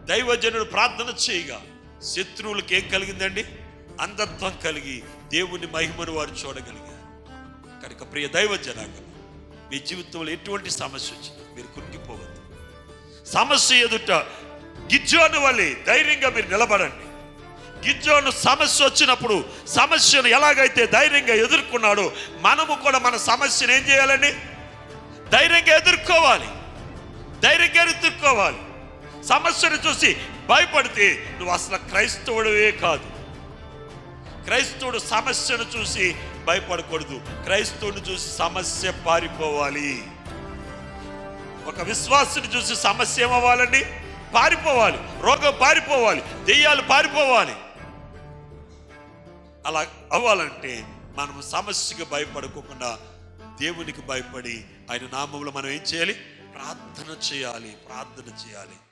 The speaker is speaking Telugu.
దైవజనుడు ప్రార్థన చేయగా శత్రువులకు ఏం కలిగిందండి? అంధత్వం కలిగి దేవుని మహిమను వారు చూడగలిగారు. కనుక ప్రియ దైవజనాంగం, మీ జీవితంలో ఎటువంటి సమస్య వచ్చినా మీరు కుంగిపోవద్దు. సమస్య ఎదుట గిద్యోను వలె ధైర్యంగా మీరు నిలబడండి. గిద్యోను సమస్య వచ్చినప్పుడు సమస్యను ఎలాగైతే ధైర్యంగా ఎదుర్కొన్నాడో మనము కూడా మన సమస్యను ఏం చేయాలండి? ధైర్యంగా ఎదుర్కోవాలి. ధైర్యంగా ఎదుర్కోవాలి. సమస్యను చూసి భయపడితే నువ్వు అసలు క్రైస్తవుడివే కాదు. క్రైస్తవుడు సమస్యను చూసి భయపడకూడదు. క్రైస్తవుని చూసి సమస్య పారిపోవాలి. ఒక విశ్వాసుని చూసి సమస్య ఏమవ్వాలండి? పారిపోవాలి. రోగం పారిపోవాలి. దెయ్యాలు పారిపోవాలి. అలా అవ్వాలంటే మనం సమస్యకు భయపడకుండా దేవునికి భయపడి ఆయన నామములో మనం ఏం చేయాలి? ప్రార్థన చేయాలి.